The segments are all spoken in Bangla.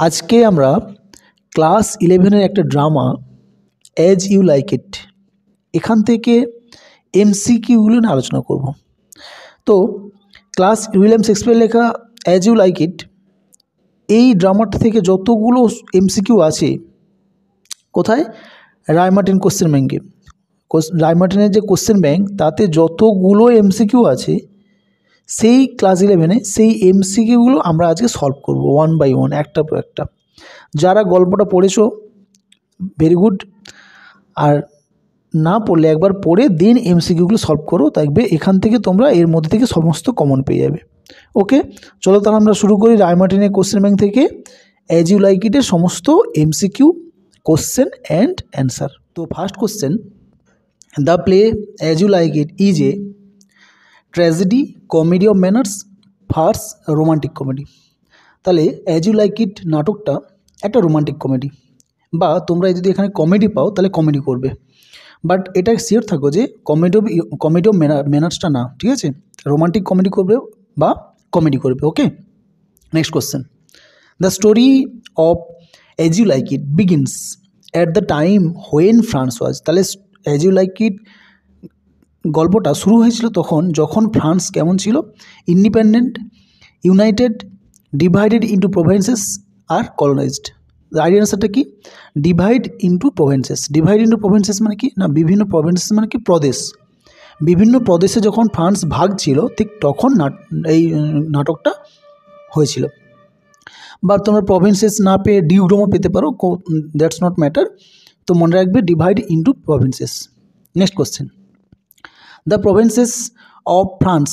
আজকে আমরা ক্লাস 11-এর একটা drama As you like It এখান থেকে এমসিকিউগুলো নিয়ে আলোচনা করব। তো ক্লাস উইলিয়াম শেক্সপিয়ার লেখা অ্যাজ ইউ লাইক ইট এই ড্রামাটা থেকে যতগুলো এমসিকিউ আছে কোথায়, রায়মার্টিন কোশ্চেন ব্যাংকে, রায়মার্টিনের যে কোশ্চেন ব্যাংক তাতে যতগুলো এমসিকিউ আছে সেই ক্লাস 11-এ সেই এমসিকিউগুলো আমরা আজকে সলভ করব ওয়ান বাই ওয়ান, একটা পর একটা। যারা গল্পটা পড়েছো ভেরি গুড, আর না পড়লে একবার পড়ে দেন এমসিকিউগুলো সলভ করো, দেখবে এখান থেকে তোমরা এর মধ্যে থেকে সমস্ত কমন পেয়ে যাবে। ওকে, চলো তাহলে আমরা শুরু করি রায়মার্টিনের কোশ্চেন ব্যাংক থেকে অ্যাজ ইউ লাইক ইটের সমস্ত এমসিকিউ কোশ্চেন অ্যান্ড অ্যান্সার। তো first question, the play As you like It is a tragedy, comedy of manners, farce, romantic comedy. তাহলে অ্যাজ ইউ লাইক ইট নাটকটা একটা রোমান্টিক কমেডি, বা তোমরা যদি এখানে কমেডি পাও তাহলে কমেডি করবে, বাট এটা শিওর থাকো যে কমেডি অফ ম্যানার্সটা না, ঠিক আছে, রোমান্টিক কমেডি করবে বা কমেডি করবে। Okay, next question, the story of as you like it begins at the time when France was. তাহলে অ্যাজ ইউ লাইক ইট গল্পটা শুরু হয়েছিল তখন যখন ফ্রান্স কেমন ছিল, independent, united, divided into provinces আর কলোনাইজড। আইডিয়া আনসারটা কি, divide into provinces. Divide into provinces মানে কি না, বিভিন্ন প্রভিন্সেস মানে কি প্রদেশ, বিভিন্ন প্রদেশে যখন ফ্রান্স ভাগ ছিল ঠিক তখন এই নাটকটা হয়েছিল। বা তোমরা প্রভিন্সেস না পেয়ে ডিউডোমও পেতে পারো, দ্যাটস নট ম্যাটার। তো মনে রাখবে divide into provinces. Next question, the provinces of France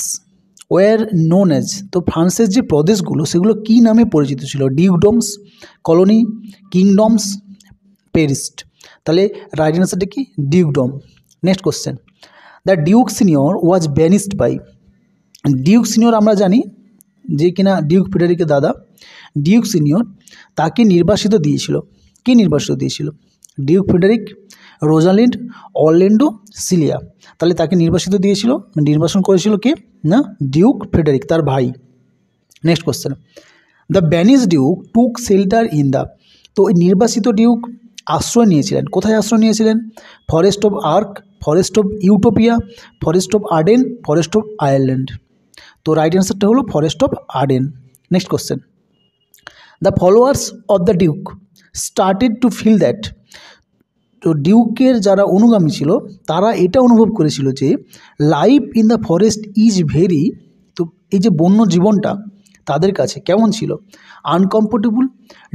war known as. তো ফ্রান্সের যে প্রদেশগুলো সেগুলো কী নামে পরিচিত ছিল, ডিউকডমস, কলোনি, কিংডমস, পেরিস্ট। তাহলে রাইট অ্যান্সারটা কি, dukedom. Next question, the duke senior was banished by. Duke senior আমরা জানি যে কিনা ডিউক ফ্রেডারিকের দাদা, ডিউক সিনিয়র তাকে নির্বাসিত দিয়েছিল। কে নির্বাসিত দিয়েছিল, duke Frederick, Rosalind, Orlando, Celia. তাহলে তাকে নির্বাসিত দিয়েছিল, নির্বাসন করেছিল কে না, ডিউক ফ্রেডারিক, তার ভাই। Next question, the banish duke took shelter in the. তো ওই নির্বাসিত ডিউক আশ্রয় নিয়েছিলেন, কোথায় আশ্রয় নিয়েছিলেন, forest of Arc, forest of Utopia, forest of Arden, forest of Ireland. তো রাইট অ্যান্সারটা হলো forest of Arden. Next question, the followers of the duke started to feel that. তো ডিউকের যারা অনুগামী ছিল তারা এটা অনুভব করেছিল যে life in the forest is very, তো এই যে বন্য জীবনটা তাদের কাছে কেমন ছিল, uncomfortable,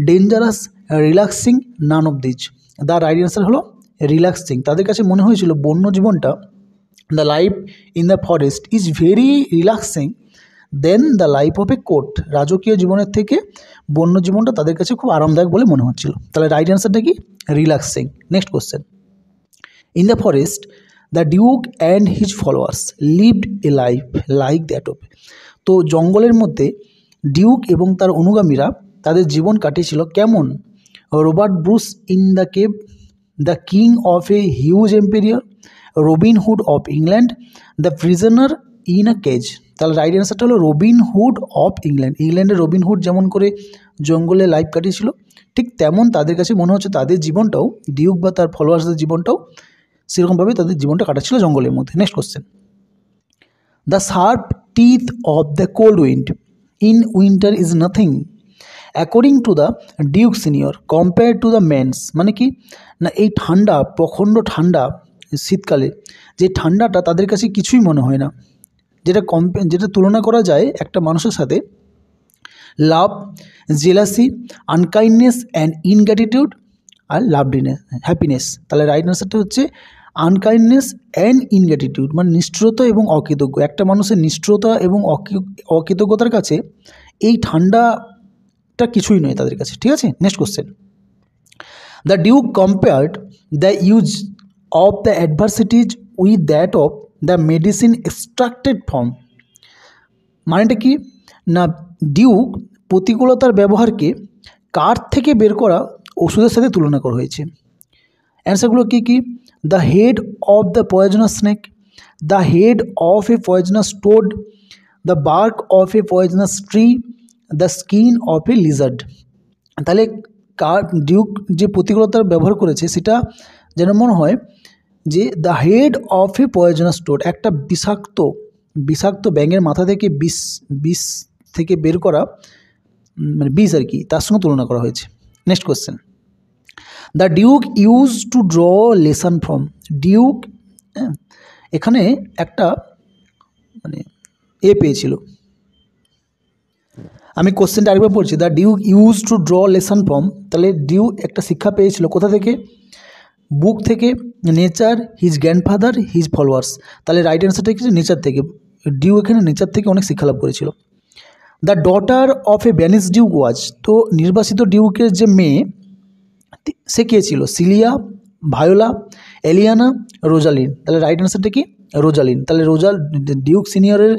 dangerous, relaxing, none of these. The right answer হলো রিল্যাক্সিং। তাদের কাছে মনে হয়েছিল বন্য জীবনটা, the life in the forest is very relaxing than the life of a court. রাজকীয় জীবনের থেকে বন্য জীবনটা তাদের কাছে খুব আরামদায়ক বলে মনে হচ্ছিল। তাহলে রাইট অ্যান্সারটা কি, relaxing. Next question, in the forest the duke and his followers lived a life like that of. তো জঙ্গলের মধ্যে ডিউক এবং তার অনুগামীরা তাদের জীবন কাটিয়েছিল কেমন, Robert Bruce in the cave, the king of a huge ampere, Robin Hood of England, the prisoner in a cage. তাহলে রাইট অ্যান্সারটা হলো রবিনহুড অফ ইংল্যান্ড। ইংল্যান্ডের রবিনহুড যেমন করে জঙ্গলে লাইফ কাটিয়েছিল ঠিক তেমন তাদের কাছে মনে হচ্ছে তাদের জীবনটাও, ডিউক বা তার ফলোয়ার্সদের জীবনটাও সেরকমভাবে তাদের জীবনটা কাটাচ্ছিল জঙ্গলের মধ্যে। Next question, the sharp teeth of the cold wind in winter is nothing according to the duke senior compare to the men's. মানে কি না, এই ঠান্ডা, প্রখণ্ড ঠান্ডা শীতকালে যে ঠান্ডাটা তাদের কাছে কিছুই মনে হয় না, যেটা তুলনা করা যায় একটা মানুষের সাথে, love, jealousy, unkindness and ingratitude আর লাভলিনেস, হ্যাপিনেস। তাহলে রাইট অ্যান্সারটা হচ্ছে আনকাইন্ডনেস অ্যান্ড ইনগ্র্যাটিটিউড, মানে নিষ্ঠুরতা এবং অকৃতজ্ঞ। একটা মানুষের নিষ্ঠুরতা এবং অকৃতজ্ঞতার কাছে এই ঠান্ডাটা কিছুই নয় তাদের কাছে, ঠিক আছে। Next question, the duke compared the use of the adversities with that of the medicine extracted from. মানেটা কি না, ডিউক প্রতিকূলতার ব্যবহারকে কাঠ থেকে বের করা ওষুধের সাথে তুলনা করা হয়েছে। অ্যান্সারগুলো কী কী, the head of the poisonous snake, the head of a poisonous toad, the bark of a poisonous tree, the skin of a lizard. তাহলে ডিউক যে প্রতিকূলতার ব্যবহার করেছে সেটা যেন মনে হয় যে the head of a poisonous toad, একটা বিষাক্ত ব্যাঙের মাথা থেকে বিষ থেকে বের করা মানে বিষ আর কি, তার সঙ্গে তুলনা করা হয়েছে। Next question, the Duke use to draw lesson from. Duke এখানে একটা মানে পেয়েছিল, আমি কোশ্চেনটা আরেকবার পড়ছি। The Duke use to draw lesson from, তাহলে ডিউক একটা শিক্ষা পেয়েছিল কোথা থেকে? বুক থেকে, nature, his grandfather, his followers. তাহলে রাইট অ্যান্সারটা কি? নেচার থেকে। ডিউ এখানে নেচার থেকে অনেক শিক্ষা লাভ করেছিল। The daughter of a banish duke was, তো নির্বাসিত ডিউকের যে মেয়ে সে কে ছিল? Celia, Viola, Aliena, Rosalind. তাহলে রাইট অ্যান্সারটা কি? রোজালিন। তাহলে ডিউক সিনিয়রের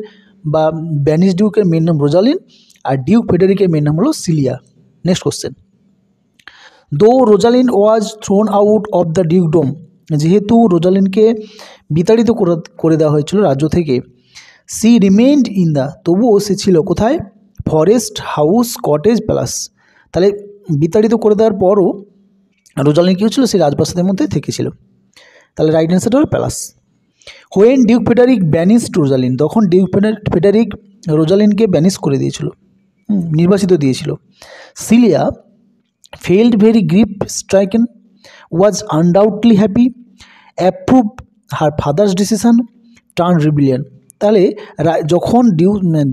বা ব্যানিস ডিউকের মেয়ের নাম রোজালিন, আর ডিউক ফেডারিকের মেয়ের নাম হলো Celia. Next question, though Rosalind was thrown out of the dukedom, যেহেতু রোজালিনকে বিতাড়িত করে দেওয়া হয়েছিল রাজ্য থেকে, সি রিমেইনড ইন দ্য, তবুও সে ছিল কোথায়? Forest, house, cottage, প্যালাস। তাহলে বিতাড়িত করে দেওয়ার পরও রোজালিন কী হচ্ছিল? সেই রাজপ্রাসাদের মধ্যে থেকেছিল। তাহলে রাইট অ্যান্সারটা হলো palace. When Duke Frederick banish to Rosalind, তখন ডিউক ফেডারিক রোজালিনকে ব্যানিস করে দিয়েছিল, নির্বাসিত দিয়েছিল। Celia felt very grief stricken, was undoubtedly happy, approve her father's decision, turn rebellion. তাহলে যখন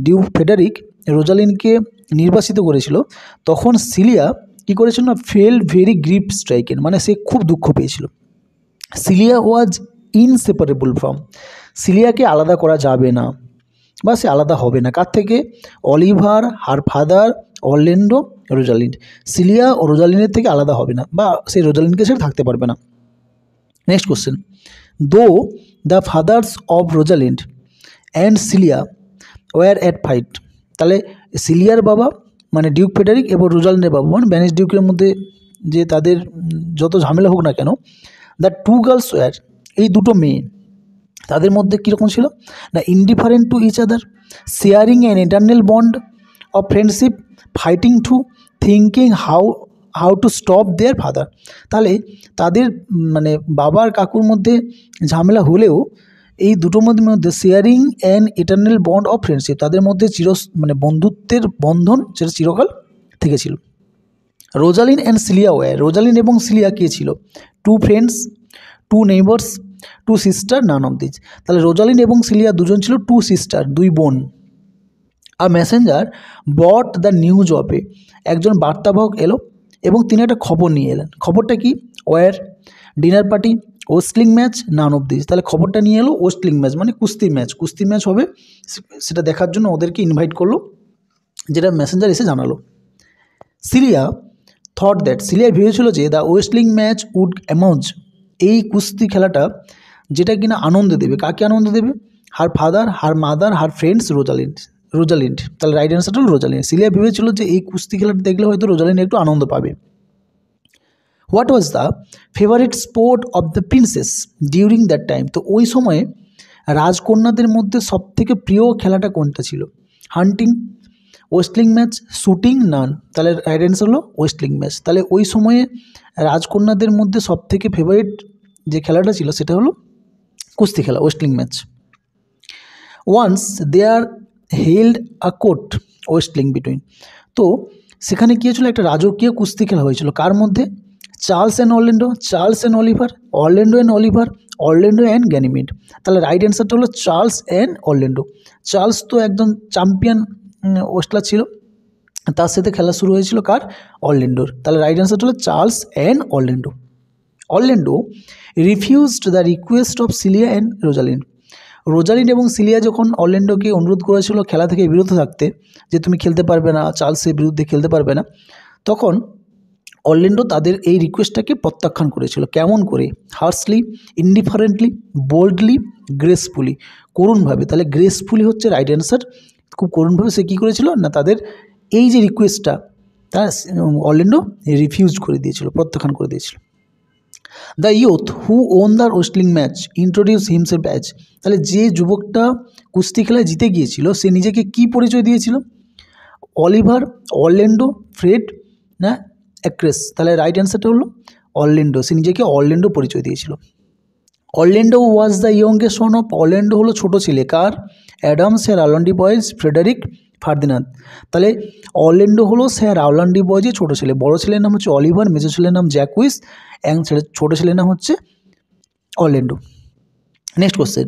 ডিউক ফেডারিক রোজালিনকে নির্বাসিত করেছিল তখন সিলিয়া কী করেছিল না? ফেল্ড ভেরি গ্রিপ স্ট্রাইকেন, মানে সে খুব দুঃখ পেয়েছিল। সিলিয়া ওয়াজ ইনসেপারেবল ফ্রম, সিলিয়াকে আলাদা করা যাবে না বা সে আলাদা হবে না কার থেকে? Oliver, her father, Orlando, Rosalind. Celia ও রোজালিনের থেকে আলাদা হবে না বা সেই রোজালিনকে ছেড়ে থাকতে পারবে না। Next question, though the fathers of Rosalind and Celia were at fight, তাহলে সিলিয়ার বাবা মানে ডিউক ফেডারিক এবং রোজালিনের বাবা মানে ব্যানিস ডিউকের মধ্যে যে তাদের যত ঝামেলা হোক না কেন, দ্য টু গার্লস ওয়ার, এই দুটো মেয়ে তাদের মধ্যে কীরকম ছিল না? Indifferent to each other, sharing an eternal bond of friendship, fighting to, thinking how to stop their father. তাহলে তাদের মানে বাবার কাকুর মধ্যে ঝামেলা হলেও এই দুটোর মধ্যে sharing an eternal bond of friendship, তাদের মধ্যে মানে বন্ধুত্বের বন্ধন যেটা চিরকাল থেকেছিল। Rosalind and Celia were, Rosalind এবং সিলিয়া কে ছিল? Two friends, two neighbours, two sister, none of this. তাহলে রোজালিন এবং সিলিয়া দুজন ছিল টু সিস্টার, দুই বোন। আর messenger brought the news of a, একজন বার্তাবাহক এলো এবং তিনি একটা খবর নিয়ে এলেন। খবরটা কি? War, dinner party, wrestling match, none of this. তাহলে খবরটা নিয়ে এলো ওয়েস্টলিং ম্যাচ মানে কুস্তি ম্যাচ হবে, সেটা দেখার জন্য ওদেরকে ইনভাইট করলো, যেটা মেসেঞ্জার এসে জানালো। সিলিয়া থট দ্যাট, সিলিয়া ভেবেছিল যে দ্য ওয়েস্টলিং ম্যাচ উড অ্যামাউজ, এই কুস্তি খেলাটা যেটা কিনা আনন্দ দেবে। কাকে আনন্দ দেবে? Her father, her mother, her friends, Rosalind. তাহলে রাইট অ্যান্সারটা হল রোজালিন্ড। সিলিয়া ভেবেছিল যে এই কুস্তি খেলাটা দেখলে হয়তো রোজালিন্ড একটু আনন্দ পাবে। What was the favourite sport of the princess during that time, তো ওই সময়ে রাজকন্যাদের মধ্যে সবথেকে প্রিয় খেলাটা কোনটা ছিল? হান্টিং, ওয়েস্টলিং ম্যাচ, শুটিং, নান। তাহলে রাইট অ্যান্সার হলো ওয়েস্টলিং ম্যাচ। তাহলে ওই সময়ে রাজকন্যাদের মধ্যে সবথেকে ফেভারিট যে খেলাটা ছিল সেটা হলো কুস্তি খেলা, wrestling match. Once there held a court wrestling between, তো সেখানে কী হয়েছিল? একটা রাজকীয় কুস্তি খেলা হয়েছিল কার মধ্যে? Charles and Orlando, Charles and Oliver, Orlando and Oliver, Orlando and Ganymede. তাহলে রাইট অ্যান্সারটা হলো চার্লস অ্যান্ড অরল্যান্ডো। চার্লস তো একজন চ্যাম্পিয়ন ওয়েস্টলার ছিল, তার সাথে খেলা শুরু হয়েছিল কার? অরল্যান্ডোর। তাহলে রাইট অ্যান্সারটা হলো Charles and Orlando. Orlando refused the request of Celia and Rosalind, Rosalind এবং সিলিয়া যখন অরল্যান্ডোকে অনুরোধ করেছিল খেলা থেকে বিরত থাকতে, যে তুমি খেলতে পারবে না, চার্লসের বিরুদ্ধে খেলতে পারবে না, তখন অরল্যান্ডো তাদের এই রিকোয়েস্টটাকে প্রত্যাখ্যান করেছিল। কেমন করে? হার্সলি, ইনডিফারেন্টলি, বোল্ডলি, গ্রেসফুলি, করুণভাবে। তাহলে গ্রেসফুলি হচ্ছে রাইট অ্যান্সার। খুব করুণভাবে সে কী করেছিল না, তাদের এই যে রিকোয়েস্টটা তা অরল্যান্ডো রিফিউজ করে দিয়েছিল, প্রত্যাখ্যান করে দিয়েছিল। The youth who won the wrestling match introduce himself as, তাহলে যে যুবকটা কুস্তি খেলায় জিতে গিয়েছিল সে নিজেকে কী পরিচয় দিয়েছিল? অলিভার, অরল্যান্ডো, ফ্রেড না অ্যাক্রেস, তাহলে রাইট অ্যান্সারটা হলো অরল্যান্ডো, সে নিজেকে অরল্যান্ডো পরিচয় দিয়েছিল। Orlando was the youngest son of, Orlando হলো ছোটো ছেলে কার, Adam Sir Rowland de Boys Frederick Ferdinand. তাহলে অরল্যান্ডো হলো স্যার রাওলান্ডি বয়েজের ছোটো ছেলে, বড়ো ছেলের নাম হচ্ছে অলিভার, মেজো ছেলের নাম জ্যাকুইস অ্যান্ড ছোটো ছেলের নাম হচ্ছে Orlando. Next question,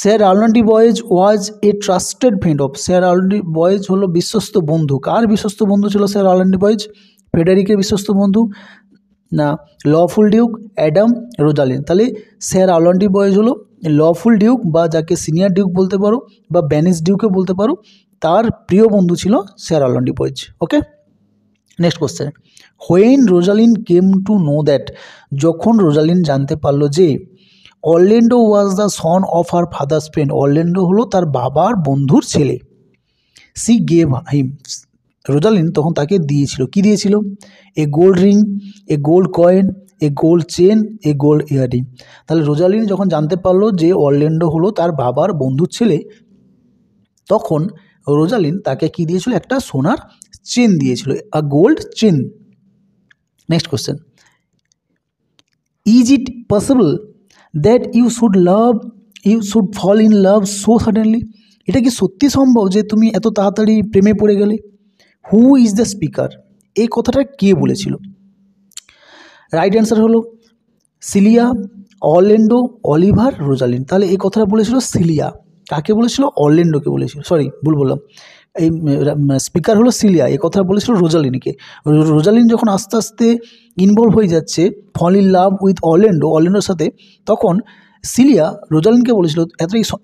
Sir Rowland de Boys was a trusted friend of, Sir Rowland de Boys হলো বিশ্বস্ত বন্ধু, কার বিশ্বস্ত বন্ধু ছিল স্যার রাওলান্ডি বয়েজ, ফ্রেডারিকের বিশ্বস্ত বন্ধু না লফুল ডিউক অ্যাডাম রোজালিন। তাহলে স্যার রাওলান্ডি বয়েজ হলো লফুল ডিউক বা যাকে সিনিয়র ডিউক বলতে পারো বা ব্যানিস ডিউকে বলতে পারো, তার প্রিয় বন্ধু ছিল Sir Rowland de Boys. Okay, next question, when Rosalind came to know that, যখন রোজালিন জানতে পারলো যে Orlando was the son of her father's friend, Orlando হলো তার বাবার বন্ধুর ছেলে, সি গেভ হিম, রোজালিন তখন তাকে দিয়েছিল, কি দিয়েছিল, a gold ring, a gold coin, a gold chain, a gold earring. তাহলে রোজালিন যখন জানতে পারলো যে অরল্যান্ডো হলো তার বাবার বন্ধুর ছেলে, তখন রোজালিন তাকে কি দিয়েছিল, একটা সোনার চেন দিয়েছিল, a gold chain. Next question, is it possible that you should fall in love so suddenly, এটা কি সত্যি সম্ভব যে তুমি এত তাড়াতাড়ি প্রেমে পড়ে গেলে? হু ইজ দ্য স্পিকার, এই কথাটা কে বলেছিল? রাইট অ্যান্সার হলো সিলিয়া, অরল্যান্ডো, অলিভার, রোজালিন। তাহলে এই কথাটা বলেছিল সিলিয়া, কাকে বলেছিল, অরল্যান্ডোকে বলেছিল, সরি ভুল বললাম, এই স্পিকার হলো সিলিয়া, এই কথা বলেছিল রোজালিনকে। রোজালিন যখন আস্তে আস্তে ইনভলভ হয়ে যাচ্ছে ফল ইন লাভ উইথ অরল্যান্ডোর সাথে, তখন সিলিয়া রোজালিনকে বলেছিল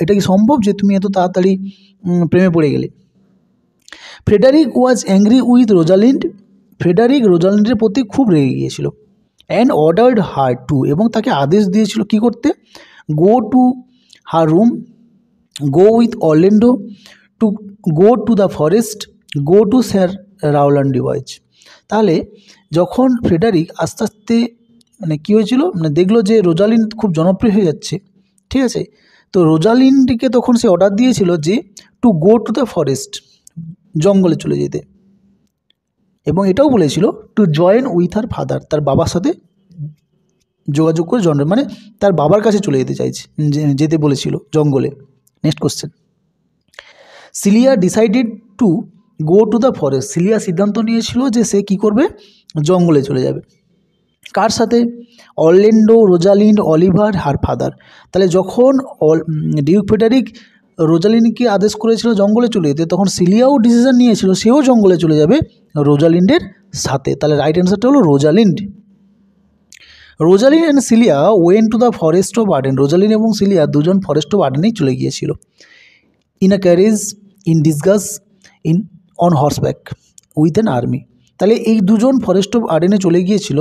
এটা কি সম্ভব যে তুমি এত তাড়াতাড়ি প্রেমে পড়ে গেলে? Frederick was angry with Rosalind, Frederick রোজালিন্ডের প্রতি খুব রেগে গিয়েছিল, অ্যান্ড অর্ডার্ড হার টু, এবং তাকে আদেশ দিয়েছিল কি করতে, go to her room, go with Orlando, to go to the forest, go to Sir Rowland de Boys. তাহলে যখন ফ্রেডারিক আস্তে আস্তে মানে কী হয়েছিল, মানে দেখলো যে রোজালিন খুব জনপ্রিয় হয়ে যাচ্ছে, ঠিক আছে, তো রোজালিনকে তখন সে অর্ডার দিয়েছিল যে two go to the forest, জঙ্গলে চলে যেতে, এবং এটাও বলেছিল to join with her father, তার বাবার সাথে যোগাযোগ করে মানে তার বাবার কাছে চলে যেতে বলেছিল জঙ্গলে। Next question, Celia decided to go to the forest, Celia সিদ্ধান্ত নিয়েছিল যে সে কী করবে, জঙ্গলে চলে যাবে, কার সাথে, Orlando, Rosalind, Oliver, her father. তাহলে যখন ডিউক ফ্রেডারিক রোজালিনকে আদেশ করেছিল জঙ্গলে চলে যেতে, তখন সিলিয়াও ডিসিশন নিয়েছিল সেও জঙ্গলে চলে যাবে রোজালিন্ডের সাথে। তাহলে রাইট অ্যান্সারটা হলো Rosalind. Rosalind and Celia went to the forest of Arden, Rosalind এবং সিলিয়া দুজন ফরেস্ট অফ আর্ডেনেই চলে গিয়েছিল, in a carriage, in disguise, on horseback, with an army. তাহলে এই দুজন ফরেস্ট অফ আর্ডেনে চলে গিয়েছিল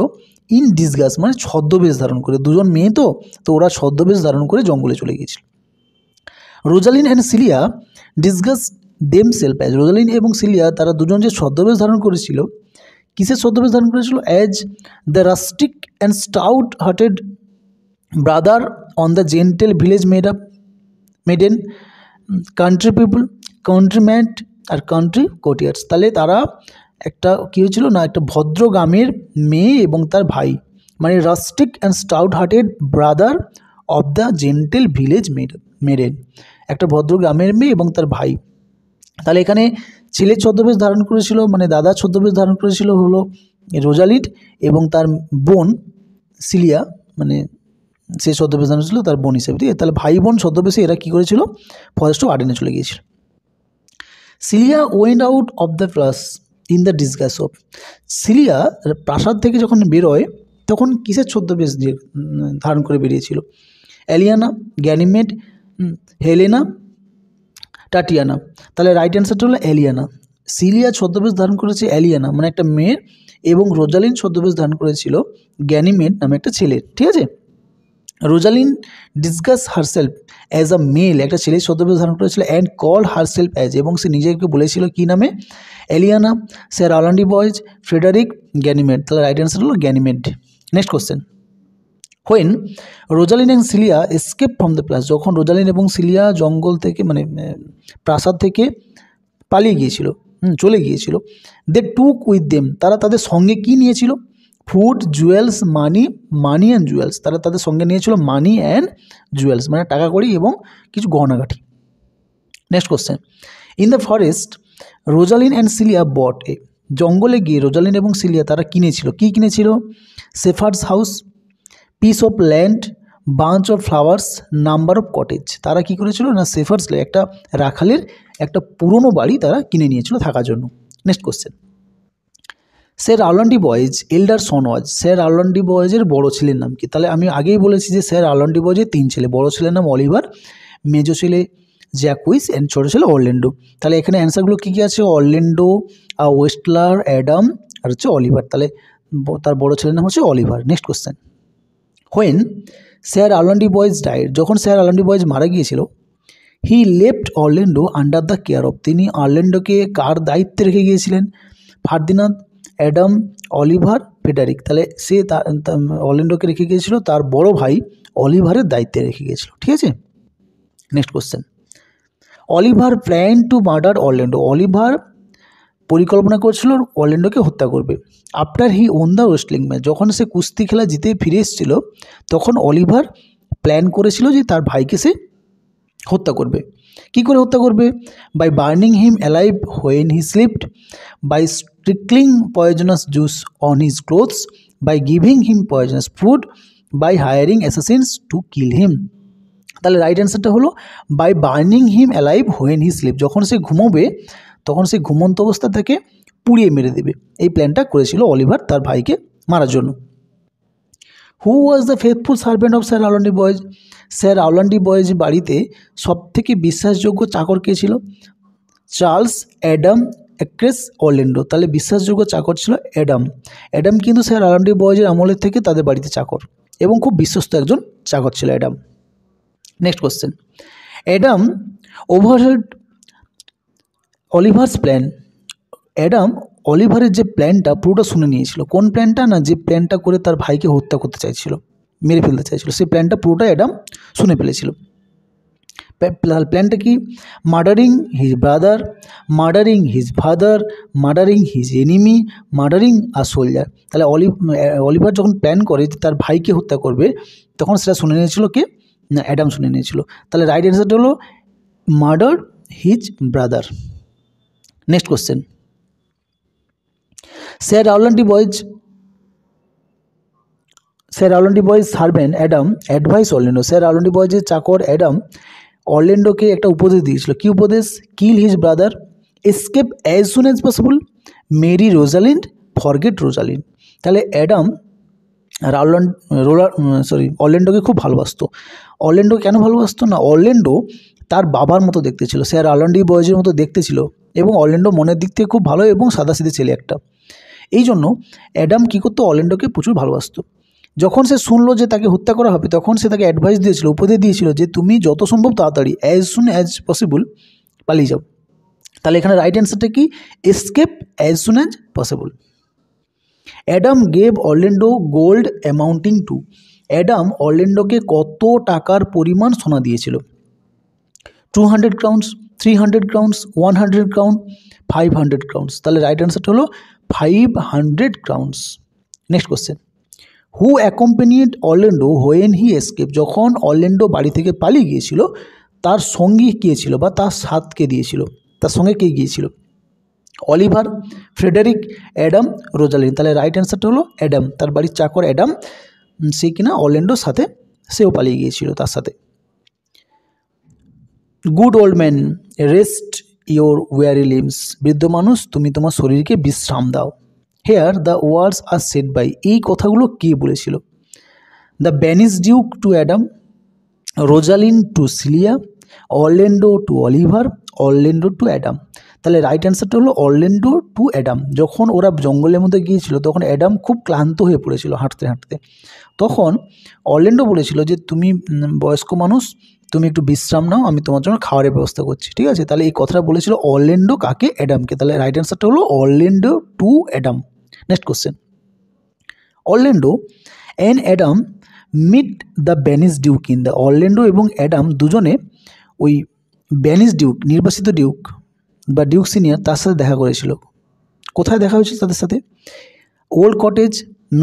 ইন ডিসগাস, মানে ছদ্মবেশ ধারণ করে, দুজন মেয়ে তো ওরা ছদ্মবেশ ধারণ করে জঙ্গলে চলে গিয়েছিল। Rosalind and Celia disguise themselves as, Rosalind এবং সিলিয়া তারা দুজন যে ছদ্মবেশ ধারণ করেছিল, কিসের ছদ্মবেশ ধারণ করেছিল, as the rustic and stout hearted brother on the gentle village maiden, country people, countryman আর কান্ট্রি কোটিয়ার্স। তাহলে তারা একটা কী হয়েছিল না, একটা ভদ্র গ্রামের মেয়ে এবং তার ভাই, মানে rustic and stout hearted brother of the gentle village maiden, একটা ভদ্র গ্রামের মেয়ে এবং তার ভাই। তাহলে এখানে ছেলের ছদ্মবেশ ধারণ করেছিল, মানে দাদার ছদ্মবেশ ধারণ করেছিল হলো রোজালিন্ড, এবং তার বোন সিলিয়া, মানে সে ছদ্মবেশ ধারণ ছিল তার বোন হিসেবে, ঠিক আছে। তাহলে ভাই বোন ছদ্মবেশে এরা কী করেছিল, ফরেস্ট অফ আর্ডেনে চলে গিয়েছিল। Celia went out of the palace in the disguise of, Celia প্রাসাদ থেকে যখন বেরোয় তখন কিসের ছদ্মবেশ দিয়ে ধারণ করে বেরিয়েছিল, অ্যালিয়ানা, গ্যানিমেড, হেলেনা, টাটিয়ানা। তাহলে রাইট অ্যান্সারটা হলো অ্যালিয়ানা। সিলিয়া ছদ্মবেশ ধারণ করেছে অ্যালিয়ানা মানে একটা মেয়ের, এবং রোজালিন ছদ্মবেশ ধারণ করেছিল গ্যানিমেড নামে একটা ছেলের, ঠিক আছে। Rosalind disguise herself as a male, একটা ছেলের ছদ্মবেশ ধারণ করেছিল, অ্যান্ড কল হারসেলফ অ্যাজ, এবং সে নিজেকে বলেছিল কী নামে, Aliena, sir Rowland de Boys, Frederick, Ganymede. তাহলে রাইট অ্যান্সার হলো Ganymede. Next question, when Rosalind and Celia escape from the palace, যখন রোজালিন এবং সিলিয়া জঙ্গল থেকে মানে প্রাসাদ থেকে পালিয়ে গিয়েছিল, চলে গিয়েছিল। দে টুক উইথ দেম, তারা তাদের সঙ্গে কি নিয়েছিল? Food, jewels, money and jewels, তারা তাদের সঙ্গে নিয়েছিল মানি অ্যান্ড জুয়েলস, মানে টাকা কড়ি এবং কিছু গহনাগাটি। Next question, in the forest Rosalind and Celia bought a, জঙ্গলে গিয়ে রোজালিন এবং সিলিয়া তারা কিনেছিল, কি কিনেছিল? Shepherd's house, piece of land, bunch of flowers, number of cottage. তারা কি করেছিল না শেফার্ডস, একটা রাখালের একটা পুরনো বাড়ি তারা কিনে নিয়েছিল থাকার জন্য। Next question, Sir Rowland de Boys elder son was, Sir Rowland de বয়েজের বড় ছেলের নাম কি? তাহলে আমি আগেই বলেছি যে স্যার রাওলান্ড ডি বয়েজের 3 ছেলে, বড় ছেলের নাম অলিভার, মেজো ছেলে জ্যাকুইস অ্যান্ড ছোটো ছেলে অরল্যান্ডো। তাহলে এখানে অ্যান্সারগুলো কী কী আছে? অরল্যান্ডো, ওয়েস্টলার, অ্যাডাম আর হচ্ছে অলিভার। তাহলে তার বড় ছেলের নাম হচ্ছে Oliver. Next question, when Sir Rowland de Boys died, যখন স্যার রাওলান্ড ডি বয়েজ মারা গিয়েছিল, he left Orlando under the care of, তিনি অরল্যান্ডোকে কার দায়িত্বে রেখে গিয়েছিলেন? Ferdinand, Adam, Oliver, Frederick. তাহলে সে অরল্যান্ডোকে রেখে গিয়েছিল তার বড় ভাই অলিভারের দায়িত্বে রেখে গিয়েছিল। ঠিক আছে। Next question, Oliver plan to murder Orlando, Oliver পরিকল্পনা করেছিল অরল্যান্ডোকে হত্যা করবে। After he won the wrestling match, যখন সে কুস্তি খেলা জিতে ফিরে এসেছিল তখন অলিভার প্ল্যান করেছিল যে তার ভাইকে সে হত্যা করবে। কি করে হত্যা করবে? By burning him alive when he slept, by sprinkling poisonous juice on his clothes, by giving him poisonous food, by hiring assassins to kill him. তাহলে রাইট অ্যান্সারটা হলো by burning him alive when he slip, যখন সে ঘুমোবে তখন সে ঘুমন্ত অবস্থা থেকে পুড়িয়ে মেরে দেবে। এই প্ল্যানটা করেছিল অলিভার তার ভাইকে মারার জন্য। Who was the faithful servant of Sir Rowland de Boys, Sir Rowland de Boys বাড়িতে সবথেকে বিশ্বাসযোগ্য চাকর কে ছিল? Charles, Adam, Acres, Orlando. তাহলে বিশ্বাসযোগ্য চাকর ছিল অ্যাডাম। অ্যাডাম কিন্তু স্যার রাওলান্ড ডি বয়েজের আমলের থেকে তাদের বাড়িতে চাকর এবং খুব বিশ্বস্ত একজন চাকর ছিল Adam. Next question, Adam overheard Oliver's plan, Adam অলিভারের যে প্ল্যানটা পুরোটা শুনে নিয়েছিল। কোন প্ল্যানটা? না যে প্ল্যানটা করে তার ভাইকে হত্যা করতে চাইছিল, মেরে ফেলতে চাইছিল, সেই প্ল্যানটা পুরোটা অ্যাডাম শুনে ফেলেছিল। প্ল্যানটা কি? Murdering his brother, murdering his father, murdering his enemy, murdering a soldier. তাহলে অলিভার যখন প্ল্যান করে যে তার ভাইকে হত্যা করবে তখন সেটা শুনে নিয়েছিল কে? না অ্যাডাম শুনে নিয়েছিল। তাহলে রাইট অ্যান্সারটা হলো murder his brother. Next question, Sir Rowland de Boys servant Adam advice Orlando, Sir Rowland de বয়েজের চাকর অ্যাডাম অরল্যান্ডোকে একটা উপদেশ দিয়েছিল। কি উপদেশ? Kill his brother, escape as soon as possible, marry Rosalind, forget Rosalind. তাহলে অ্যাডাম অরল্যান্ডোকে খুব ভালোবাসতো। অরল্যান্ডো কেন ভালোবাসতো? না অরল্যান্ডো তার বাবার মতো দেখতে ছিল, স্যার রাওলান্ড ডি বয়েজের মতো দেখতে ছিল এবং অরল্যান্ডো মনের দিক থেকে খুব ভালো এবং সাদাসিধে ছেলে একটা। এই জন্য অ্যাডাম কী করতো? অরল্যান্ডোকে প্রচুর ভালোবাসতো। যখন সে শুনলো যে তাকে হত্যা করা হবে তখন সে তাকে অ্যাডভাইস দিয়েছিল, উপদেশ দিয়েছিল যে তুমি যত সম্ভব তাড়াতাড়ি অ্যাজ সুন অ্যাজ পসিবল পালিয়ে যাও। তাহলে এখানে রাইট অ্যান্সারটা কি? Escape as soon as possible. Adam gave Orlando gold amounting to, Adam অরল্যান্ডোকে কত টাকার পরিমাণ সোনা দিয়েছিল? 200 ক্রাউন্স, 300 ক্রাউন্স, 100 ক্রাউন, 500 ক্রাউন্স। তাহলে রাইট অ্যান্সারটা হলো 500 crowns. Next question, who accompanied Orlando when he escape, যখন অরল্যান্ডো বাড়ি থেকে পালিয়ে গিয়েছিল তার সঙ্গী কে ছিল বা তার সাথকে দিয়েছিল, তার সঙ্গে কে গিয়েছিল? Oliver, Frederick, Adam, Rosalyn. তাহলে রাইট অ্যান্সারটা হলো অ্যাডাম, তার বাড়ির চাকর অ্যাডাম, সে কিনা অরল্যান্ডোর সাথে সেও পালিয়ে গিয়েছিল তার সাথে। Good old man rest your weary limbs, বৃদ্ধ মানুষ তুমি তোমার শরীরকে বিশ্রাম দাও। Here the words are said by, এই কথাগুলো কে বলেছিল? The banished duke to Adam, Rosalind to Celia, Orlando to Oliver, Orlando to Adam. তাহলে রাইট অ্যান্সারটা হলো অরল্যান্ডো টু অ্যাডাম। যখন ওরা জঙ্গলের মধ্যে গিয়েছিল তখন অ্যাডাম খুব ক্লান্ত হয়ে পড়েছিল হাঁটতে হাঁটতে, তখন অরল্যান্ডো বলেছিল যে তুমি বয়স্ক মানুষ, তুমি একটু বিশ্রাম নাও, আমি তোমার জন্য খাবারের ব্যবস্থা করছি। ঠিক আছে, তাহলে এই কথাটা বলেছিল অরল্যান্ডো কাকে? অ্যাডামকে। তাহলে রাইট অ্যান্সারটা হলো Orlando to Adam. Next question, Orlando and Adam meet the banished duke in the, Orlando এবং অ্যাডাম দুজনে ওই ব্যানিস ডিউক, নির্বাসিত ডিউক বা ডিউক সিনিয়র তার সাথে দেখা করেছিল। কোথায় দেখা হয়েছিল তাদের সাথে? Old cottage,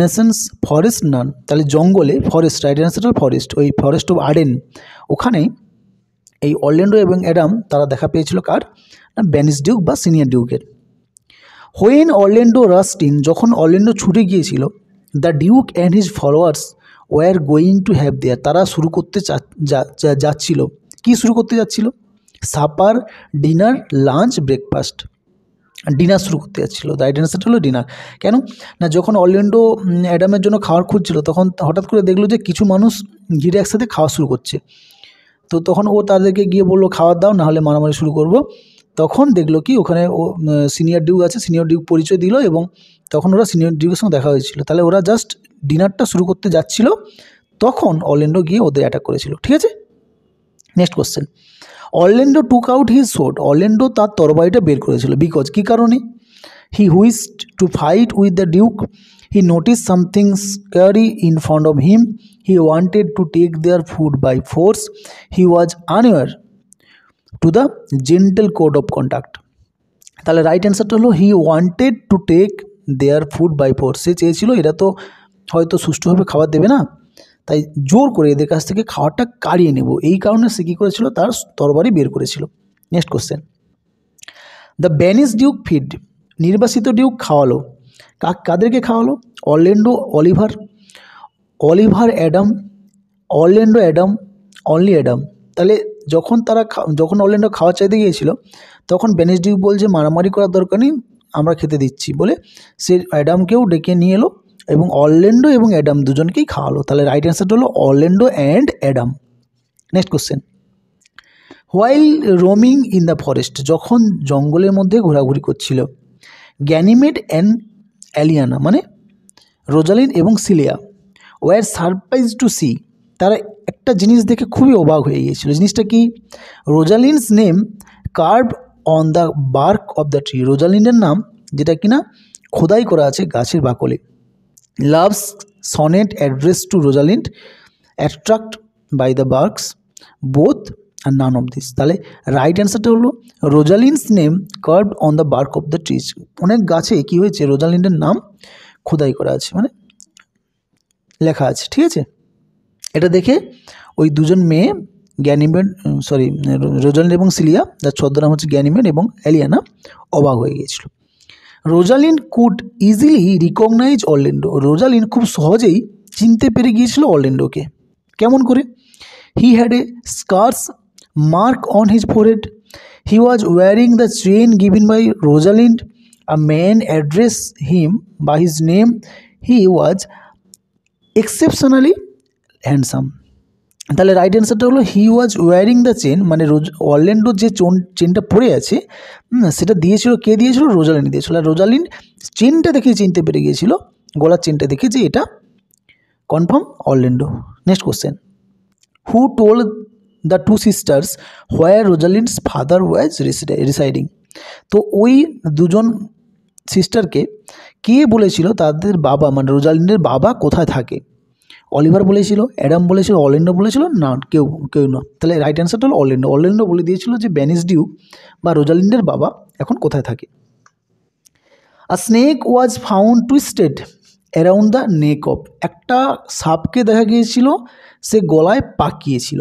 masons, forest none, তাহলে জঙ্গলে, ফরেস্ট, রাইট অ্যান্সার ফরেস্ট, ওই ফরেস্ট অফ আর্ডেন, ওখানে এই অরল্যান্ডো এবং অ্যাডাম তারা দেখা পেয়েছিল কার? না ব্যানিস ডিউক বা সিনিয়র ডিউকের। হোয়েন অরল্যান্ডো রাস্ট ইন, যখন অরল্যান্ডো ছুটে গিয়েছিল, the duke and his followers were going to have their, তারা শুরু করতে যাচ্ছিল। কি শুরু করতে যাচ্ছিল? Supper, dinner, lunch, breakfast. Dinner শুরু করতে যাচ্ছিল। রাইট অ্যান্সারটা হলো ডিনার। কেন না, যখন অরল্যান্ডো অ্যাডামের জন্য খাবার খুঁজছিল, তখন হঠাৎ করে দেখলো যে কিছু মানুষ ঘিরে একসাথে খাওয়া শুরু করছে। তো তখন ও তাদেরকে গিয়ে বললো খাবার দাও, নাহলে মারামারি শুরু করব। তখন দেখলো কি ওখানে ও সিনিয়র ডিউক আছে, সিনিয়র ডিউক পরিচয় দিল এবং তখন ওরা সিনিয়র ডিউকের সঙ্গে দেখা হয়েছিল। তাহলে ওরা জাস্ট ডিনারটা শুরু করতে যাচ্ছিল, তখন অরল্যান্ডো গিয়ে ওদের অ্যাটাক করেছিল। ঠিক আছে, next question. Orlando took out his sword, Orlando তার তরবারিটা বের করেছিল। বিকজ, কী কারণে? He wished to fight with the duke, he notice something scary in front of him, he wanted to take their food by force, he was unaware to the gentle code of conduct. তাহলে রাইট অ্যান্সারটা হলো he wanted to take their food by force. সে চেয়েছিল এরা তো হয়তো সুষ্ঠুভাবে খাবার দেবে না, তাই জোর করে এদের কাছ থেকে খাবারটা কাড়িয়ে নেব, এই কারণে সে কী করেছিল? তার তরবারি বের করেছিল। Next question. The banished duke fed, নির্বাসিত ডিউক খাওয়ালো। কাদেরকে খাওয়ালো? Orlando, Oliver, Oliver Adam, Orlando Adam, only Adam. তাহলে যখন অরল্যান্ডো খাওয়া চাইতে গিয়েছিল, তখন ব্যানিস ডিউক বলছে মারামারি করার দরকার নেই, আমরা খেতে দিচ্ছি বলে সে অ্যাডামকেও ডেকে নিয়ে এলো এবং অরল্যান্ডো এবং অ্যাডাম দুজনকেই খাওয়ালো। তাহলে রাইট অ্যান্সারটা হলো Orlando and Adam. Next question. While roaming in the forest, যখন জঙ্গলের মধ্যে ঘোরাঘুরি করছিল, গ্যানিমেড অ্যান্ড অ্যালিয়ানা মানে রোজালিন এবং Celia were surprised to see, তারা একটা জিনিস দেখে খুবই অবাক হয়ে গিয়েছিল। জিনিসটা কি? Rosalind's name carve on the bark of the tree, রোজালিনের নাম যেটা কিনা খোদাই করা আছে গাছের বাকলে। Loves sonnet address to Rosalind attract by the barks both আর নান অফ দিস। তাহলে রাইট অ্যান্সারটা হলো Rosalind's name carved on the bark of the trees. অনেক গাছে কী হয়েছে? রোজালিন্ডের নাম খোদাই করা আছে, মানে লেখা আছে। ঠিক আছে, এটা দেখে ওই দুজন মেয়ে রোজালিন্ড এবং সিলিয়া, যার ছদ্মনাম হচ্ছে গ্যানিমেড এবং এলিয়ানা, অবাক হয়ে গিয়েছিল। Rosalind could easily recognise Orlando, Rosalind খুব সহজেই চিনতে পেরে গিয়েছিল অরল্যান্ডোকে। কেমন করে? He had a scars mark on his forehead, he was wearing the chain given by Rosalind, a man address him by his name, he was exceptionally handsome. তাহলে রাইট অ্যান্সারটা হলো he was wearing the chain, মানে অরল্যান্ডো যে চেনটা পরে আছে সেটা দিয়েছিল, কে দিয়েছিল? রোজালিন দিয়েছিল। আর রোজালিন চেনটা দেখে চিনতে পেরে গিয়েছিল, গলার চেনটা দেখে, যে এটা confirm Orlando. Next question. Who told the two sisters where Rosalind's father was residing, তো ওই দুজন সিস্টারকে কে বলেছিল তাদের বাবা, মানে রোজালিন্ডের বাবা কোথায় থাকে? অলিভার বলেছিল, অ্যাডাম বলেছিল, অরল্যান্ডো বলেছিল, না কেউ না। তাহলে রাইট অ্যান্সারটা হলো অরল্যান্ডো। অরল্যান্ডো বলে দিয়েছিল যে ব্যানিস ডিউক বা রোজালিন্ডের বাবা এখন কোথায় থাকে। A snake was found twisted around the neck of, একটা সাপকে দেখা গিয়েছিল সে গলায় পাকিয়েছিল।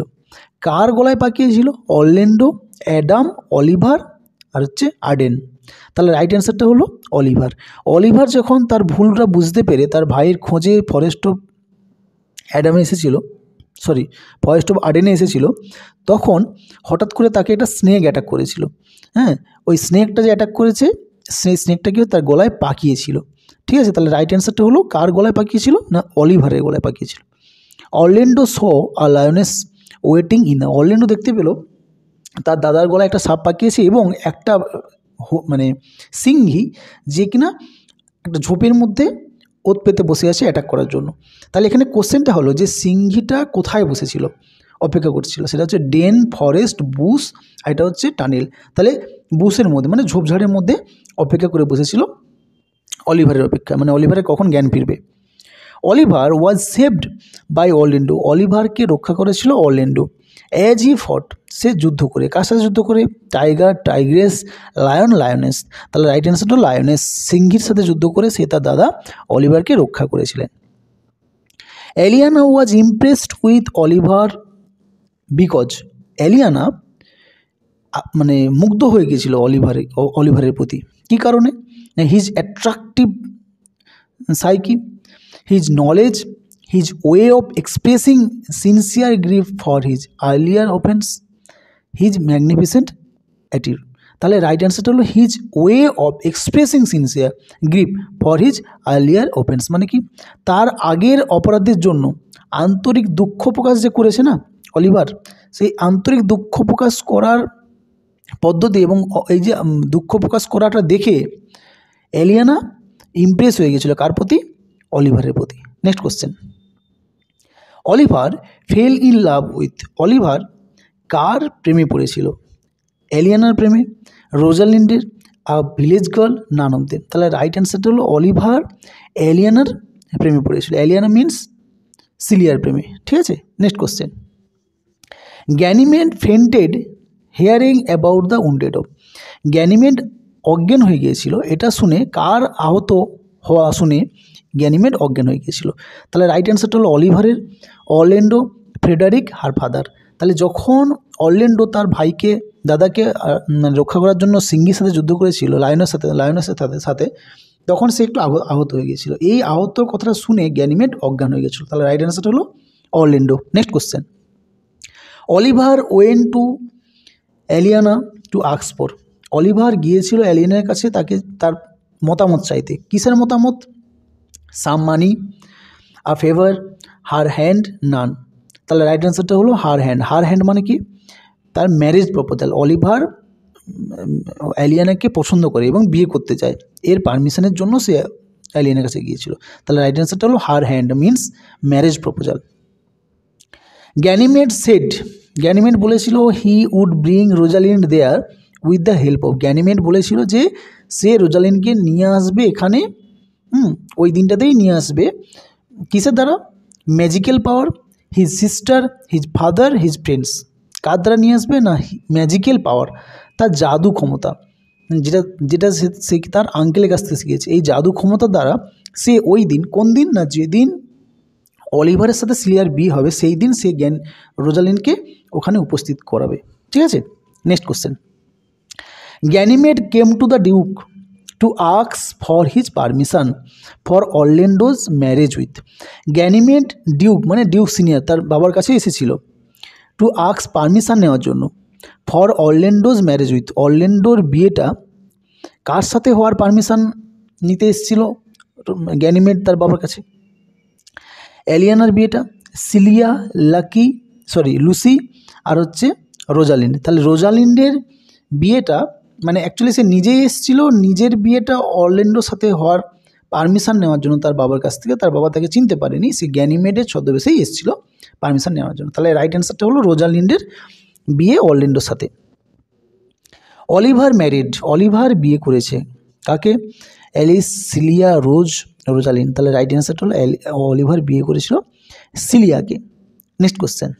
কার গলায় পাকিয়েছিল? অরল্যান্ডো, অ্যাডাম, অলিভার আর হচ্ছে আর্ডেন। তাহলে রাইট অ্যান্সারটা হলো অলিভার। অলিভার যখন তার ভুলটা বুঝতে পেরে তার ভাইয়ের খোঁজে ফরেস্ট অফ আর্ডেনে এসেছিল, তখন হঠাৎ করে তাকে একটা স্নেক অ্যাটাক করেছিল। হ্যাঁ, ওই স্নেকটা যে অ্যাটাক করেছে, সেই স্নেকটা কি তার গলায় পাকিয়েছিল। ঠিক আছে, তাহলে রাইট অ্যান্সারটা হলো কার গলায় পাকিয়েছিল? না অলিভারের গলায় পাকিয়েছিল। Orlando saw a lioness waiting in, Orlando দেখতে পেল তার দাদার গলায় একটা সাপ পাকিয়েছে এবং একটা মানে সিংহী যে কিনা একটা ঝোপের মধ্যে ওত পেতে বসে আছে অ্যাটাক করার জন্য। তাহলে এখানে কোশ্চেনটা হলো যে সিংহীটা কোথায় বসেছিল, অপেক্ষা করছিল? সেটা হচ্ছে ডেন, ফরেস্ট, বুশ, আর এটা হচ্ছে টানেল। তাহলে বুশের মধ্যে মানে ঝোপঝাড়ের মধ্যে অপেক্ষা করে বসেছিল অলিভারের অপেক্ষা, মানে অলিভারের কখন জ্ঞান ফিরবে। Oliver was saved by Orlando, অলিভারকে রক্ষা করেছিল অরল্যান্ডো। অ্যাজ হি ফট, সে যুদ্ধ করে, কার সাথে যুদ্ধ করে? Tiger, tigress, lion, lioness. তাহলে রাইট অ্যান্সার হলো লায়নেস, সিংহীর সাথে যুদ্ধ করে সে তার দাদা অলিভারকে রক্ষা করেছিলেন। Aliena was impressed with Oliver because, Aliena মানে মুগ্ধ হয়ে গিয়েছিল অলিভারের প্রতি। কী কারণে? His attractive psyche, his knowledge, his way of expressing sincere grief for his earlier offence, his magnificent attitude. তাহলে রাইট অ্যান্সারটা হলো his way of expressing sincere grief for his earlier offence, মানে কি তার আগের অপরাধের জন্য আন্তরিক দুঃখ প্রকাশ যে করেছে না অলিভার, সেই আন্তরিক দুঃখ প্রকাশ করার পদ্ধতি এবং এই যে দুঃখ প্রকাশ করাটা দেখে এলিয়ানা ইমপ্রেস হয়ে গেছিলো কার প্রতি? অলিভারের প্রতি। Next question, Oliver fell in love with, Oliver কার প্রেমে পড়েছিল? এলিয়ানার প্রেমে, রোজালিন্ডের, a village girl, none of them. তাহলে রাইট অ্যান্সারটা হলো অলিভার এলিয়ানার প্রেমে পড়েছিল। এলিয়ানা মিন্স সিলিয়ার প্রেমে, ঠিক আছে। Next question, Ganymede ফেন্টেড hearing about the wounded of, Ganymede অজ্ঞান হয়ে গিয়েছিল, এটা শুনে কার আহত হওয়া শুনে গ্যানিমেড অজ্ঞান হয়ে গিয়েছিল? তাহলে রাইট অ্যান্সারটা হলো অলিভারের, অরল্যান্ডো, ফ্রেডারিক, হার ফাদার। তাহলে যখন অরল্যান্ডো তার ভাইকে দাদাকে রক্ষা করার জন্য সিংহীর সাথে যুদ্ধ করেছিল, লায়নেসের সাথে তখন সে একটু আহত হয়ে গিয়েছিল। এই আহত কথাটা শুনে গ্যানিমেড অজ্ঞান হয়ে গেছিলো। তাহলে রাইট অ্যান্সারটা হলো Orlando. Next question, Oliver went to Eliana two ask for, Oliver গিয়েছিল এলিয়ানার কাছে তাকে তার মতামত চাইতে। কিসের মতামত? সাম মানি, আ ফেভার, হার হ্যান্ড, নান। তাহলে রাইট অ্যান্সারটা হলো হার হ্যান্ড। হার হ্যান্ড মানে কি? তার ম্যারেজ প্রপোজাল। অলিভার এলিয়ানাকে পছন্দ করে এবং বিয়ে করতে চায়, এর পারমিশনের জন্য সে এলিয়ানার কাছে গিয়েছিল। তাহলে রাইট অ্যান্সারটা হলো her hand means marriage proposal. Ganymede said, Ganymede বলেছিল he would bring Rosalind there with the help of, Ganymede বলেছিল যে সে রোজালিন্ডকে নিয়ে আসবে এখানে, ওই দিনটাতেই নিয়ে আসবে। কিসের দ্বারা? Magical power, his sister, his father, his friends. কার দ্বারা নিয়ে আসবে? না ম্যাজিক্যাল পাওয়ার, তার জাদু ক্ষমতা, যেটা যেটা সে তার আঙ্কেলের কাছ থেকে শিখেছে। এই জাদু ক্ষমতার দ্বারা সে ওই দিন, কোন দিন? না যেদিন অলিভারের সাথে সিলিয়ার বিয়ে হবে সেই দিন সে রোজালিন্ডকে ওখানে উপস্থিত করাবে, ঠিক আছে। Next question, Ganymede came to the duke to ask for his permission for Orlando's marriage with, Ganymede duke মানে ডিউক সিনিয়র তার বাবার কাছে এসেছিল টু আস্ক পারমিশন নেওয়ার জন্য, ফর অরল্যান্ডোজ ম্যারেজ উইথ, অরল্যান্ডোর বিয়েটা কার সাথে হওয়ার পারমিশন নিতে এসেছিল গ্যানিমেড তার বাবার কাছে? এলিয়ানার বিয়েটা, সিলিয়া, লুসি আর হচ্ছে রোজালিন্ড। তাহলে রোজালিন্ডের বিয়েটা মানে অ্যাকচুয়ালি সে নিজেই এসেছিল নিজের বিয়েটা অরল্যান্ডোর সাথে হওয়ার পারমিশন নেওয়ার জন্য তার বাবার কাছ থেকে। তার বাবা তাকে চিনতে পারেনি, সে গ্যানিমেডের ছদ্মবেশেই এসেছিল পারমিশন নেওয়ার জন্য। তাহলে রাইট অ্যান্সারটা হলো রোজালিন্ডের বিয়ে অরল্যান্ডোর সাথে। অলিভার ম্যারিড, অলিভার বিয়ে করেছে কাকে? Alice, Celia, Rosalind. তাহলে রাইট অ্যান্সারটা হলো অলিভার বিয়ে করেছিল সিলিয়াকে। Next question,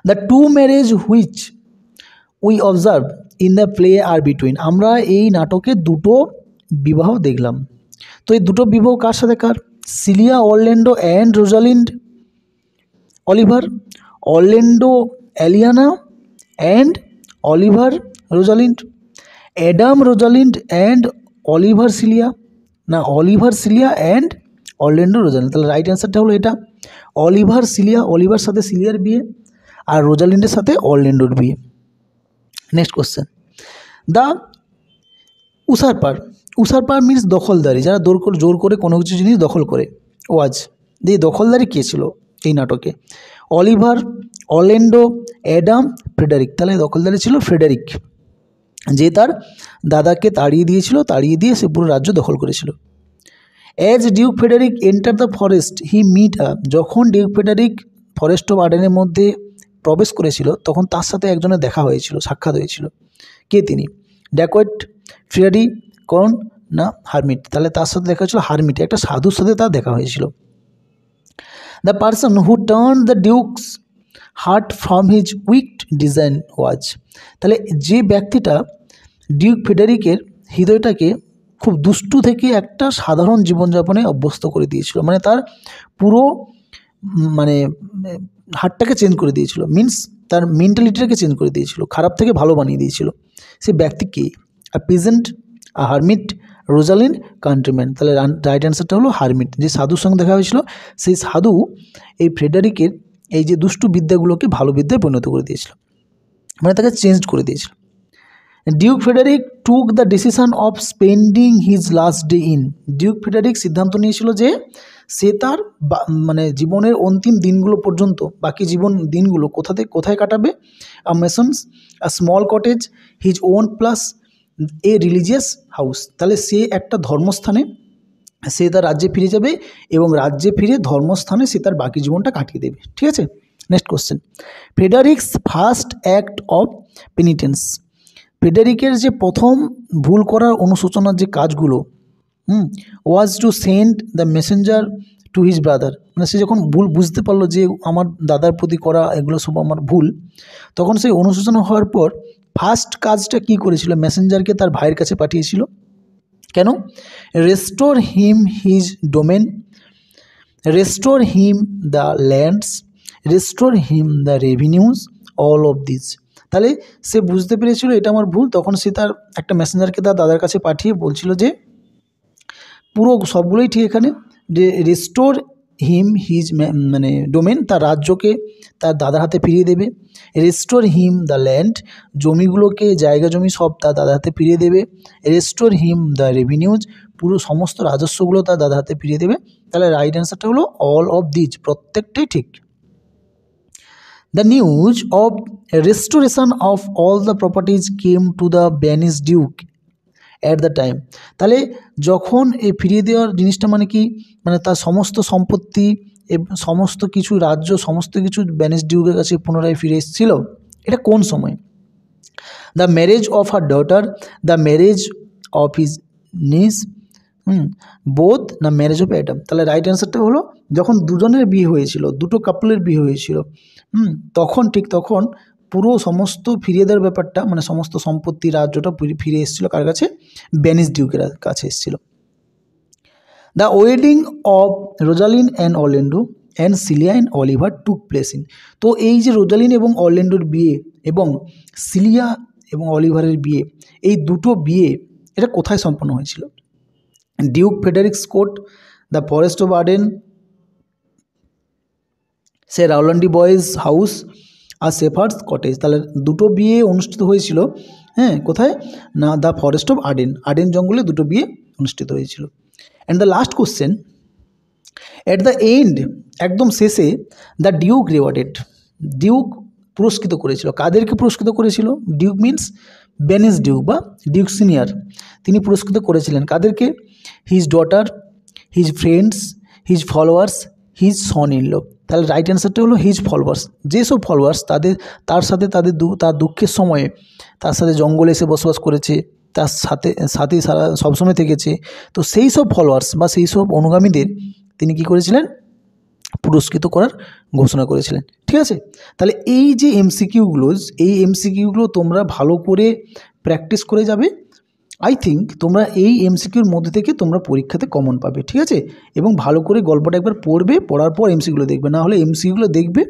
the two marriage which we observe in the play are between, আমরা এই নাটকে দুটো বিবাহ দেখলাম, তো এই দুটো বিবাহ কার সাথে কার? Celia Orlando and Rosalind, Oliver Orlando Eliana and Oliver Rosalind, Adam Rosalind and Oliver Celia, না Oliver Celia and Orlando Rosalind. তাহলে রাইট অ্যান্সারটা হলো এটা অলিভার সিলিয়া, অলিভার সাথে সিলিয়ার বিয়ে আর রোজালিন্ডের সাথে অরল্যান্ডোর বিয়ে। নেক্সট কোশ্চেন, দ্য উসারপার, উসারপার মিনস দখলদারি, যারা জোর করে কোনো কিছু জিনিস দখল করে। ওয়াজ, এই দখলদারি কে ছিল এই নাটকে? Oliver, Orlando, Adam, Frederick. তাহলে দখলদারি ছিল ফ্রেডারিক, যে তার দাদাকে তাড়িয়ে দিয়েছিল, তাড়িয়ে দিয়ে সে পুরো রাজ্য দখল করেছিল। As duke Frederick enter the forest he meet up, যখন ডিউক ফ্রেডারিক ফরেস্ট অফ আর্ডেনের মধ্যে প্রবেশ করেছিল তখন তার সাথে একজনের দেখা হয়েছিল, সাক্ষাৎ হয়েছিল। কে তিনি? ড্যাকোয়েট, ফ্রেডি, কর্ন না হারমিট? তাহলে তার সাথে দেখা হয়েছিল হারমিট, একটা সাধুর সাথে তার দেখা হয়েছিল। The person who turn the duke's heart from his wicked design was. তাহলে যে ব্যক্তিটা ডিউক ফ্রেডারিকের হৃদয়টাকে খুব দুষ্টু থেকে একটা সাধারণ জীবনযাপনে অভ্যস্ত করে দিয়েছিল, মানে তার পুরো মানে হার্টটাকে চেঞ্জ করে দিয়েছিল, মিন্স তার মেন্টালিটিটাকে চেঞ্জ করে দিয়েছিল, খারাপ থেকে ভালো বানিয়ে দিয়েছিল। সে ব্যক্তি কে? আ পিজেন্ট, আ হারমিট, রোজালিন, কান্ট্রিম্যান। তাহলে রাইট অ্যান্সারটা হলো হারমিট। যে সাধুর সঙ্গে দেখা হয়েছিল সেই সাধু এই ফ্রেডারিকের এই যে দুষ্টু বিদ্যাগুলোকে ভালো বিদ্যায় পরিণত করে দিয়েছিল, মানে তাকে চেঞ্জ করে দিয়েছিল। Duke Frederick took the decision of spending his last day in. Duke Frederick সিদ্ধান্ত নিয়েছিল যে সে তার মানে জীবনের অন্তিম দিনগুলো পর্যন্ত, বাকি জীবন দিনগুলো কোথায় কাটাবে? A masons, a small cottage, his own plus a religious house. তাহলে সে একটা ধর্মস্থানে সে তার রাজ্যে ফিরে যাবে এবং রাজ্যে ফিরে ধর্মস্থানে সে তার বাকি জীবনটা কাটিয়ে দেবে। ঠিক আছে, next question. Frederick's first act of penitence. ফ্রেডারিকের যে প্রথম ভুল করার অনুশোচনার যে কাজগুলো was to send the messenger to his brother. মানে সে যখন ভুল বুঝতে পারলো যে আমার দাদার প্রতি করা এগুলো সব আমার ভুল, তখন সেই অনুশোচনা হওয়ার পর ফার্স্ট কাজটা কি করেছিল? মেসেঞ্জারকে তার ভাইয়ের কাছে পাঠিয়েছিল। কেন? Restore him his domain, restore him the lands, restore him the revenues, all of this. তাহলে সে বুঝতে পেরেছিল এটা আমার ভুল, তখন সে তার একটা মেসেঞ্জারকে তার দাদার কাছে পাঠিয়ে বলছিল যে পুরো সবগুলোই ঠিক এখানে, যে রেস্টোর হিম হিজ মানে ডোমেন, তার রাজ্যকে তার দাদার হাতে ফিরিয়ে দেবে। রেস্টোর হিম দ্য ল্যান্ড, জমিগুলোকে জায়গা জমি সব তার দাদার হাতে ফিরিয়ে দেবে। রেস্টোর হিম দ্য রেভিনিউজ, পুরো সমস্ত রাজস্বগুলো তার দাদার হাতে ফিরিয়ে দেবে। তাহলে রাইট অ্যান্সারটা হলো অল অফ দিস, প্রত্যেকটাই ঠিক। The news of restoration of all the properties came to the Banished Duke at the time. তাহলে যখন এই ফিরিয়ে দেওয়ার জিনিসটা মানে কি, মানে তার সমস্ত সম্পত্তি সমস্ত কিছু রাজ্য সমস্ত কিছু ব্যানিশড ডিউকের কাছে পুনরায় ফিরে এসেছিল, এটা কোন সময়? The marriage of her daughter, the marriage of his নিস, বোথ, না ম্যারেজ অফ অ্যাডাম। তাহলে রাইট অ্যান্সারটা হলো যখন দুজনের বিয়ে হয়েছিল, দুটো কাপলের বিয়ে হয়েছিল, তখন ঠিক তখন পুরো সমস্ত ফিরিয়ে দেওয়ার ব্যাপারটা, মানে সমস্ত সম্পত্তি রাজ্যটা ফিরে এসেছিলো কার কাছে? ব্যানিশ ডিউকের কাছে এসেছিল। The wedding of Rosalind and Orlando and Celia and Oliver took place in. তো এই যে রোজালিন এবং অরল্যান্ডোর বিয়ে এবং সিলিয়া এবং অলিভারের বিয়ে, এই দুটো বিয়ে এটা কোথায় সম্পন্ন হয়েছিল? Duke Frederick's court, the forest of Arden, sir Rowland de Boys' house, আর শেফার্ডস কটেজ। তাহলে দুটো বিয়ে অনুষ্ঠিত হয়েছিল, হ্যাঁ, কোথায় না? The forest of Arden, Arden জঙ্গলে দুটো বিয়ে অনুষ্ঠিত হয়েছিল। And the last question, at the end, একদম শেষে, দ্য ডিউক রিওয়ার্ডেড, ডিউক পুরস্কৃত করেছিল। কাদেরকে পুরস্কৃত করেছিল? ডিউক মিন্স ব্যানিশ ডিউক বা ডিউক সিনিয়র, তিনি পুরস্কৃত করেছিলেন কাদেরকে? His daughter, his friends, his followers, his son in law. তাহলে রাইট অ্যান্সারটা হলো হিজ ফলোয়ার্স। যেসব ফলোয়ার্স তার সাথে তার দুঃখের সময়ে তার সাথে জঙ্গলে এসে বসবাস করেছে, তার সাথে সারা সবসময় থেকেছে, তো সেই সব ফলোয়ার্স বা সেই সব অনুগামীদের তিনি কী করেছিলেন? পুরস্কৃত করার ঘোষণা করেছিলেন। ঠিক আছে, তাহলে এই যে এমসিকিউগুলো তোমরা ভালো করে প্র্যাকটিস করে যাবে। আই থিঙ্ক তোমরা এই এমসিকিউর মধ্যে থেকে তোমরা পরীক্ষাতে কমন পাবে। ঠিক আছে, এবং ভালো করে গল্পটা একবার পড়বে, পড়ার পর এমসিকিউগুলো দেখবে, না হলে এমসিকিউগুলো দেখবে